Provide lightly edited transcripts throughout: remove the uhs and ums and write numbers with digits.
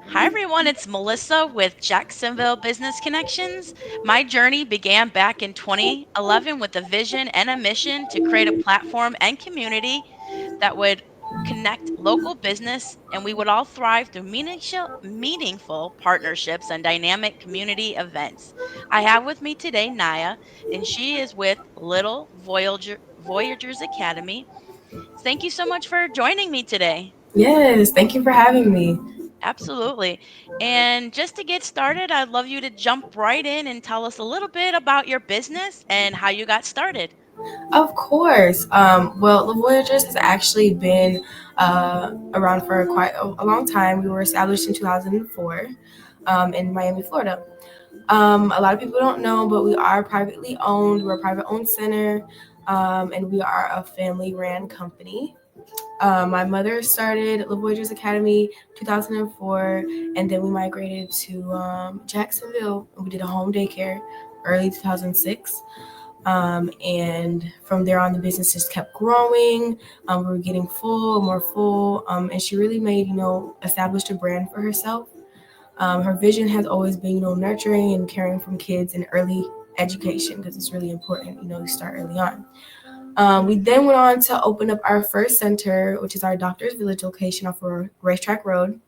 Hi, everyone. It's Melissa with Jacksonville Business Connections. My journey began back in 2011 with a vision and a mission to create a platform and community that would connect local business and we would all thrive through meaningful partnerships and dynamic community events. I have with me today Naya, and she is with Voyagers Academy. Thank you so much for joining me today. Yes, thank you for having me. Absolutely. And just to get started, I'd love you to jump right in and tell us a little bit about your business and how you got started. Of course. Well, the Voyagers has actually been around for quite a long time. We were established in 2004 in Miami, Florida. A lot of people don't know, but we are privately owned. We're a private owned center, and we are a family ran company. My mother started the Voyagers Academy 2004, and then we migrated to Jacksonville. We did a home daycare early 2006. And from there on, the business just kept growing. We were getting more full, and she really made, established a brand for herself. Her vision has always been, nurturing and caring from kids and early education because it's really important, you start early on. We then went on to open up our first center, which is our Doctor's Village location off of Racetrack Road,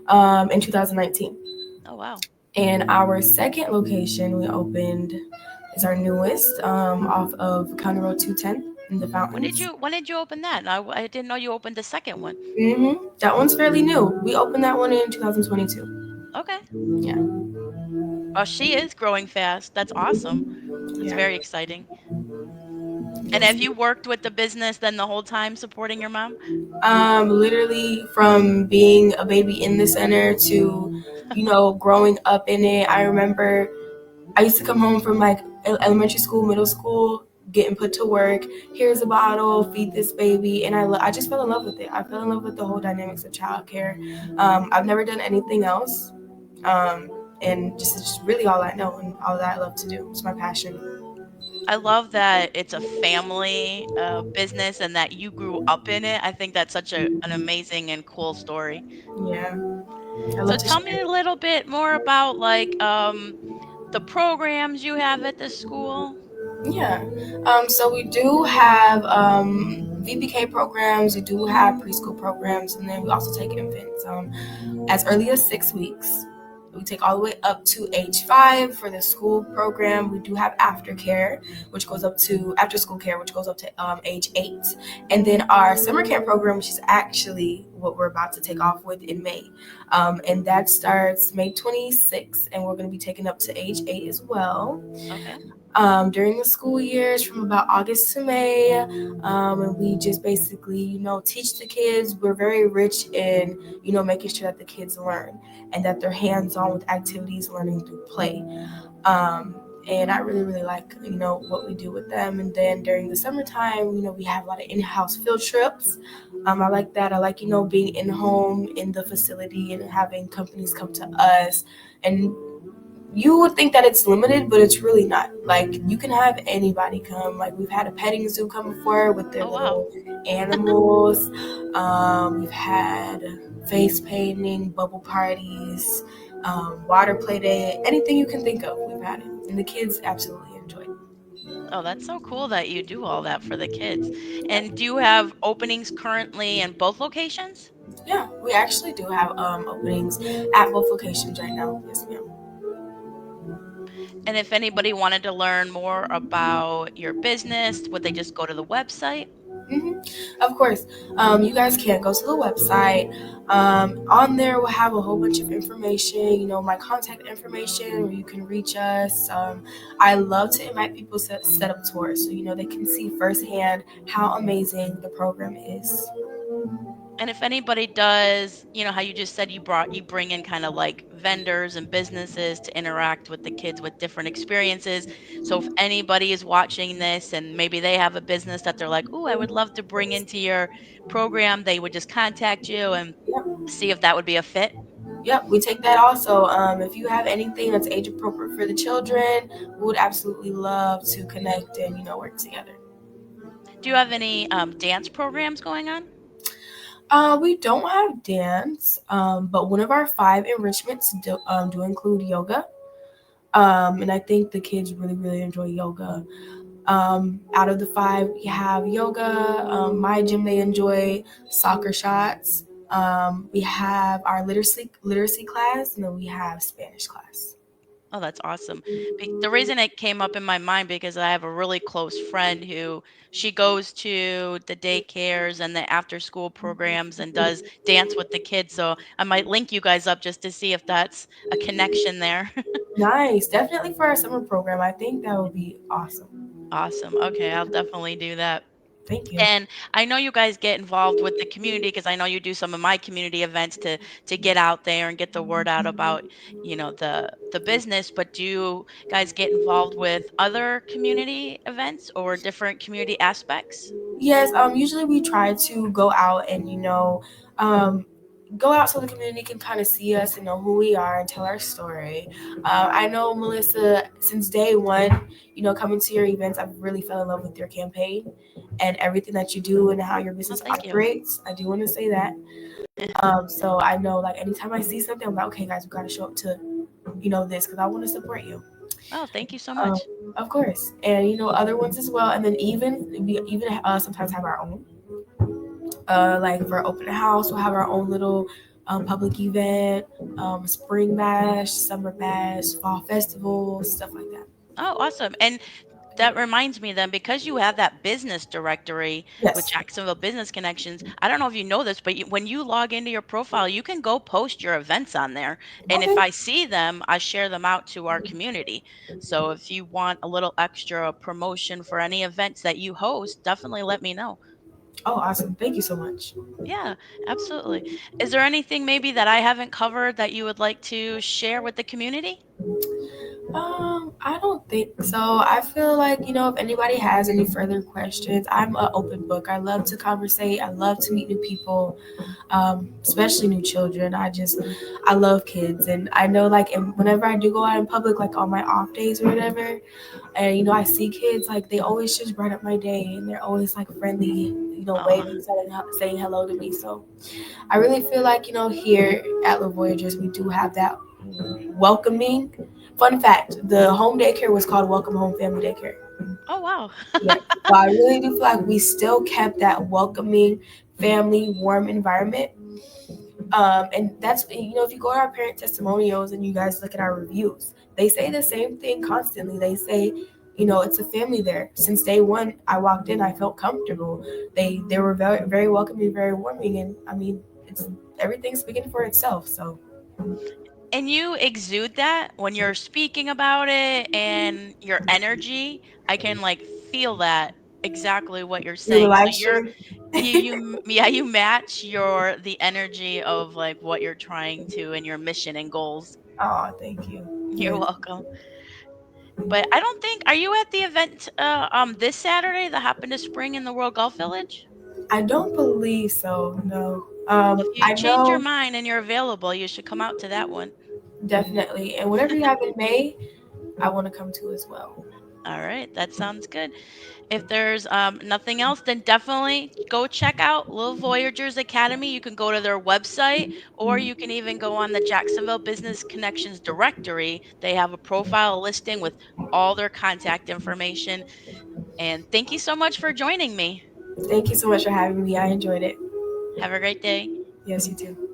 in 2019. Oh, wow. And our second location we opened is our newest, off of County Road 210 in the Fountains. When did you open that? I didn't know you opened the second one. That one's fairly new. We opened that one in 2022. Okay. Yeah, Well, she is growing fast. That's awesome. That's yeah, very exciting. And yes. have you worked with the business then the whole time supporting your mom? Literally from being a baby in the center to, growing up in it. I remember I used to come home from like elementary school, middle school, getting put to work. Here's a bottle, feed this baby, and I just fell in love with it. I fell in love with the whole dynamics of childcare. I've never done anything else, um, and just it's just really all I know and all that I love to do. It's my passion. I love that it's a family business and that you grew up in it. I think that's such an amazing and cool story. Yeah, I So love to tell share. me a little bit more about the programs you have at the school. Yeah. So we do have VPK programs. We do have preschool programs, and then we also take infants. As early as 6 weeks. We take all the way up to age 5 for the school program. We do have aftercare, which goes up to after school care, which goes up to age 8, and then our summer camp program, which is actually what we're about to take off with in May, and that starts May 26th, and we're going to be taking up to age 8 as well. Okay. During the school years from about August to May. And we just basically, teach the kids. We're very rich in, making sure that the kids learn and that they're hands on with activities, learning through play. And I really, really like, what we do with them. And then during the summertime, we have a lot of in house field trips. I like that. I like, being in home in the facility and having companies come to us, and you would think that it's limited, but it's really not. Like, you can have anybody come. Like, we've had a petting zoo come before with their Oh, wow. little animals. We've had face painting, bubble parties, water play day, anything you can think of. We've had it, and the kids absolutely enjoy it. Oh, that's so cool that you do all that for the kids. Yeah, And do you have openings currently in both locations? yeah. We actually do have openings at both locations right now. Yes, ma'am. And if anybody wanted to learn more about your business, would they just go to the website? hmm Of course, you guys can go to the website. On there, we'll have a whole bunch of information. My contact information where you can reach us. I love to invite people to set up tours so they can see firsthand how amazing the program is. And if anybody does, how you just said you bring in kind of like vendors and businesses to interact with the kids with different experiences. So if anybody is watching this and maybe they have a business that they're like, "Ooh, I would love to bring into your program," they would just contact you and Yep, see if that would be a fit. yep. We take that also. If you have anything that's age appropriate for the children, we would absolutely love to connect and work together. Do you have any dance programs going on? We don't have dance, but one of our five enrichments do include yoga. And I think the kids really, really enjoy yoga. Out of the five, we have yoga. My gym, they enjoy soccer shots. We have our literacy class, and then we have Spanish class. Oh, that's awesome. The reason it came up in my mind because I have a really close friend who she goes to the daycares and the after school programs and does dance with the kids. So I might link you guys up just to see if that's a connection there. Nice, definitely for our summer program. I think that would be awesome. Awesome. Okay, I'll definitely do that. Thank you. And I know you guys get involved with the community because I know you do some of my community events to get out there and get the word out about, the business, but do you guys get involved with other community events or different community aspects? Yes, usually we try to go out and um, go out so the community can kind of see us and know who we are and tell our story. I know Melissa, since day one, coming to your events, I've really fell in love with your campaign and everything that you do and how your Oh, business thank you. operates. I do want to say that. So I know, like, anytime I see something, I'm like, okay, guys, we got to show up to this because I want to support you. Oh, thank you so Um, much. of course, and other ones as well. And then we even sometimes have our own. Like for open house, we'll have our own little public event, spring bash, summer bash, fall festival, stuff like that. Oh, awesome. And that reminds me then, because you have that business directory with Yes. Jacksonville Business Connections, I don't know if you know this, but when you log into your profile, you can go post your events on there. And if Okay. I see them, I share them out to our community. So if you want a little extra promotion for any events that you host, definitely let me know. Oh, awesome. Thank you so much. Yeah, absolutely. Is there anything maybe that I haven't covered that you would like to share with the community? I don't think so. I feel like, if anybody has any further questions, I'm an open book. I love to conversate. I love to meet new people, especially new children. I love kids. And I know, like, whenever I do go out in public, like on my off days or whatever, and, I see kids, like, they always just brighten up my day and they're always, like, friendly, Oh, waving, saying hello to me. So I really feel like, here at the Voyagers, we do have that welcoming. Fun fact, the home daycare was called Welcome Home Family Daycare. oh wow. Yeah. So I really do feel like we still kept that welcoming, family, warm environment. And that's, if you go to our parent testimonials and you guys look at our reviews, they say the same thing constantly. They say, it's a family there. Since day one, I walked in, I felt comfortable. They were very, very welcoming, very warming. And I mean, it's everything's speaking for itself. So And you exude that when you're speaking about it and your energy, I can like feel that exactly what you're you're a saying. So live stream. yeah, you match the energy of like what you're trying to and your mission and goals. Oh, thank you. You're Yes. welcome. But I don't think, are you at the event this Saturday, the Hop into Spring in the World Golf Village? I don't believe so. No. Well, if you I change your know mind and you're available, you should come out to that one. definitely, and whatever you have in May, I want to come to as well. All right, that sounds good. If there's nothing else, then definitely go check out Little Voyagers Academy. You can go to their website, or you can even go on the Jacksonville Business Connections directory. They have a profile listing with all their contact information. And thank you so much for joining me. Thank you so much for having me. I enjoyed it. Have a great day. Yes, you too.